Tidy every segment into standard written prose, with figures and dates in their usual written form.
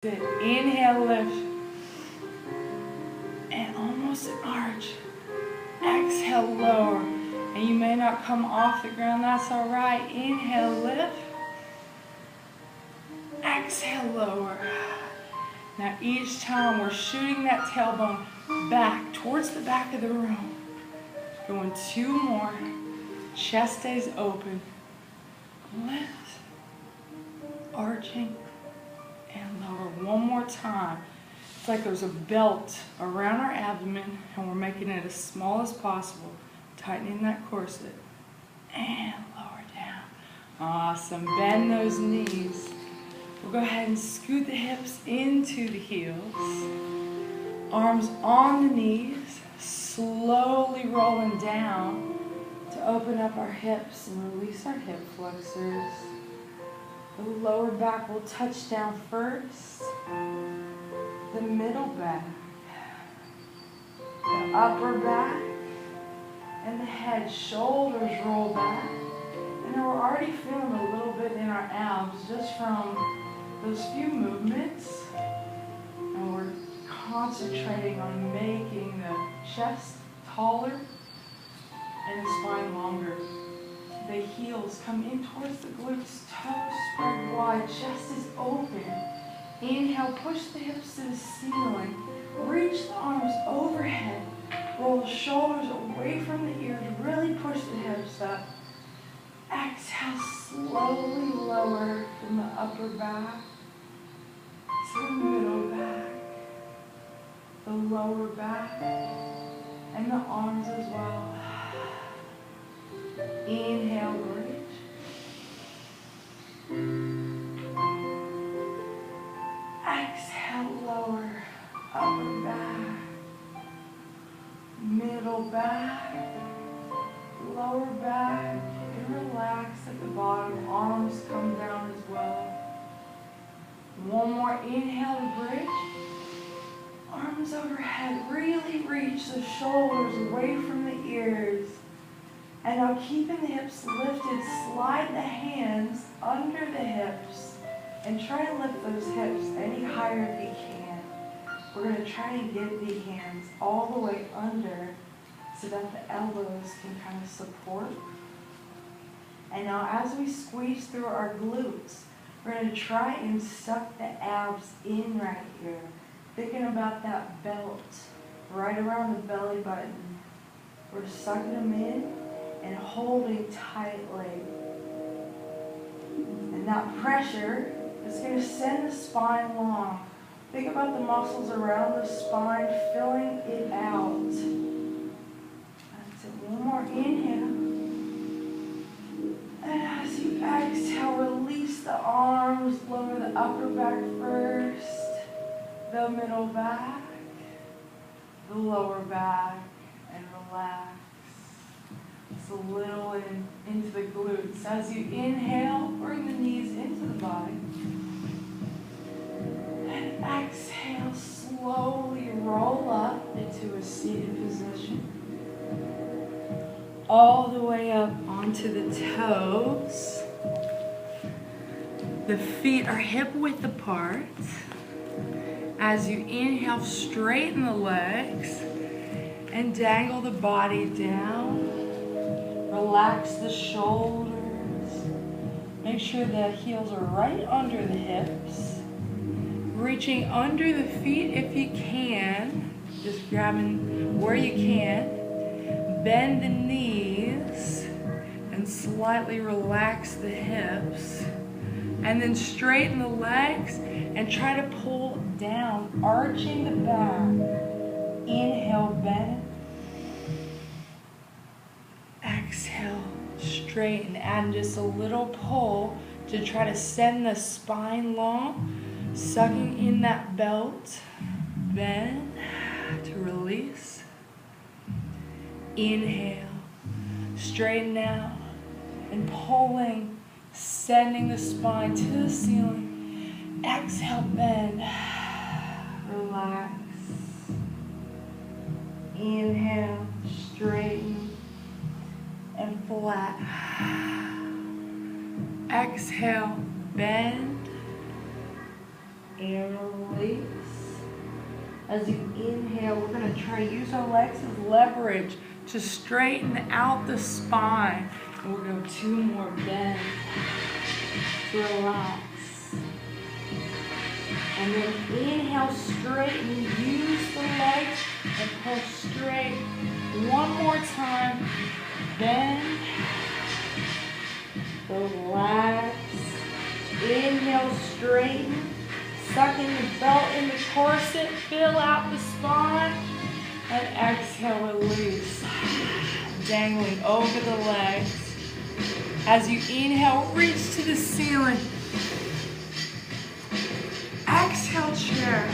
Good. Inhale, lift. And almost an arch. Exhale, lower. And you may not come off the ground, that's all right. Inhale, lift. Exhale, lower. Now each time we're shooting that tailbone back towards the back of the room. Going 2 more. Chest stays open. Lift. Arching. And lower. One more time. It's like there's a belt around our abdomen and we're making it as small as possible. Tightening that corset. And lower down. Awesome. Bend those knees. We'll go ahead and scoot the hips into the heels. Arms on the knees. Slowly rolling down to open up our hips and release our hip flexors. The lower back will touch down first. The middle back. The upper back. And the head, shoulders roll back. And then we're already feeling a little bit in our abs just from those few movements. And we're concentrating on making the chest taller and the spine longer. The heels come in towards the glutes, toes spread wide, chest is open. Inhale, push the hips to the ceiling. Reach the arms overhead. Roll the shoulders away from the ears. Really push the hips up. Exhale, slowly lower from the upper back to the middle back, the lower back, and the arms as well. Inhale, bridge. Exhale, lower, upper back, middle back, lower back, and relax at the bottom. Arms come down as well. One more inhale to bridge. Arms overhead, really reach the shoulders away from the ears. And now keeping the hips lifted, slide the hands under the hips and try to lift those hips any higher if you can. We're going to try and get the hands all the way under so that the elbows can kind of support. And now as we squeeze through our glutes, we're going to try and suck the abs in right here. Thinking about that belt right around the belly button. We're sucking them in and holding tightly. And that pressure is going to send the spine long. Think about the muscles around the spine, filling it out. That's it. One more inhale. And as you exhale, release the arms, lower the upper back first, the middle back, the lower back, and relax. Just a little into the glutes. As you inhale, bring the knees into the body. And exhale, slowly roll up into a seated position. All the way up onto the toes. The feet are hip width apart. As you inhale, straighten the legs and dangle the body down. Relax the shoulders. Make sure the heels are right under the hips. Reaching under the feet if you can. Just grabbing where you can. Bend the knees and slightly relax the hips. And then straighten the legs and try to pull down, arching the back. Inhale, bend. Exhale, straighten. Add just a little pull to try to send the spine long. Sucking in that belt. Bend to release. Inhale, straighten out, and pulling, sending the spine to the ceiling. Exhale, bend, relax. Inhale, straighten, and flat. Exhale, bend. and release. As you inhale, we're going to try to use our legs as leverage to straighten out the spine. And we're going to do 2 more bends. Relax. And then inhale, straighten, use the legs and pull straight. 1 more time. Bend. Relax. Inhale, straighten. Suck in the belt in the corset. Fill out the spine. And exhale, release. Dangling over the legs. As you inhale, reach to the ceiling. Exhale, chair.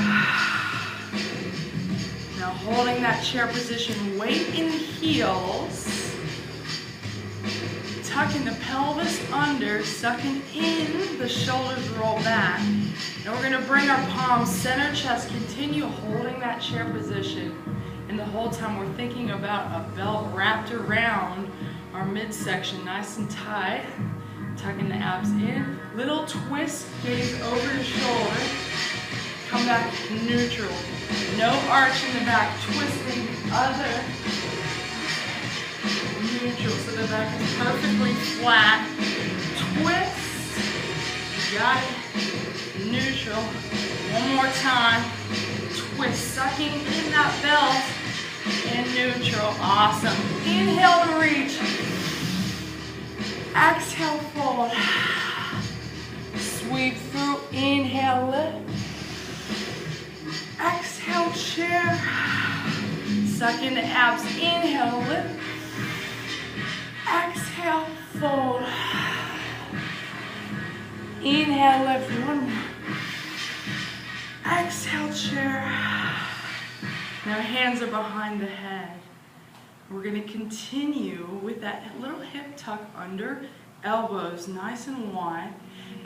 Now holding that chair position, weight in the heels. Tucking the pelvis under, sucking in, the shoulders roll back. And we're gonna bring our palms center chest, continue holding that chair position. And the whole time we're thinking about a belt wrapped around our midsection, nice and tight. Tucking the abs in. Little twist, gaze over your shoulder. Come back neutral. No arch in the back. Twisting the other. Neutral, so the back is perfectly flat. Twist. You got it. Neutral. 1 more time. Twist, sucking in that belt. And neutral. Awesome. Inhale to reach. Exhale, fold. Sweep through. Inhale, lift. Exhale, chair. Suck in the abs. Inhale, lift. Exhale, fold. Inhale, lift. 1 more. Exhale, chair. Now hands are behind the head. We're going to continue with that little hip tuck under, elbows nice and wide.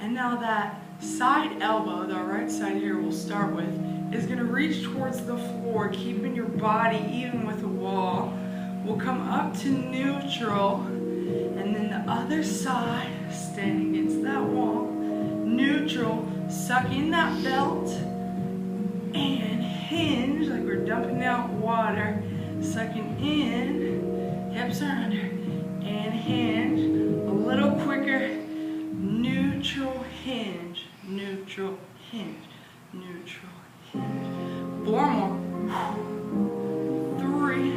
And now that side elbow, the right side here we'll start with, is going to reach towards the floor, keeping your body even with the wall. We'll come up to neutral, and then the other side, stand against that wall. Neutral, suck in that belt, and hinge like we're dumping out water. Sucking in, hips are under, and hinge. A little quicker, neutral hinge, neutral hinge, neutral hinge. 4 more. 3,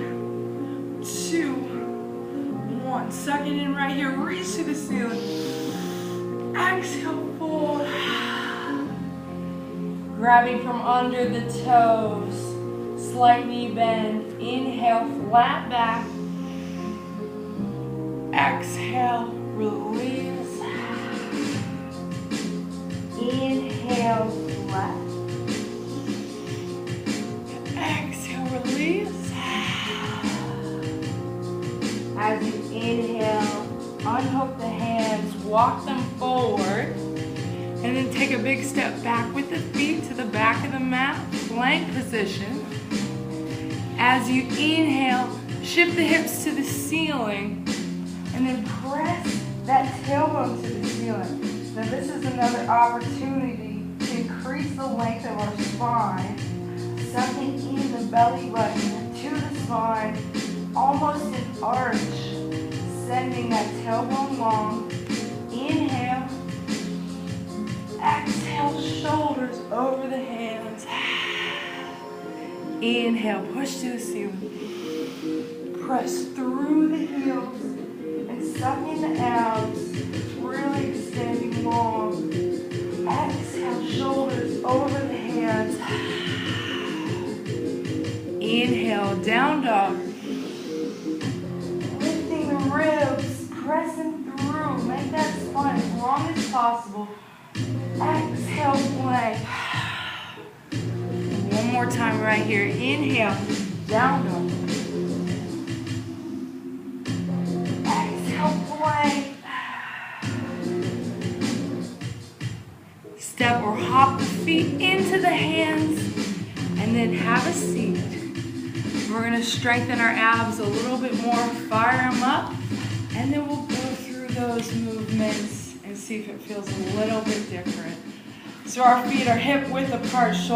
2, 1. Sucking in right here, reach to the ceiling. Exhale, fold. Grabbing from under the toes. Slight knee bend. Inhale, flat back. Exhale, release. Inhale, flat. Exhale, release. As you inhale, unhook the hands, walk them forward, and then take a big step back with the feet to the back of the mat, plank position. As you inhale, shift the hips to the ceiling, and then press that tailbone to the ceiling. Now this is another opportunity to increase the length of our spine, sucking in the belly button to the spine, almost an arch, sending that tailbone long. Inhale, exhale, shoulders over the hands. Inhale, push to the ceiling. Press through the heels and suck in the abs, really extending long. Exhale, shoulders over the hands. Inhale, down dog. Lifting the ribs, pressing through. Make that spine as long as possible. Exhale, plank. One more time right here. Inhale, down dog. Exhale, plank. Step or hop the feet into the hands, and then have a seat. We're going to strengthen our abs a little bit more, fire them up, and then we'll go through those movements and see if it feels a little bit different. So our feet are hip width apart, shoulder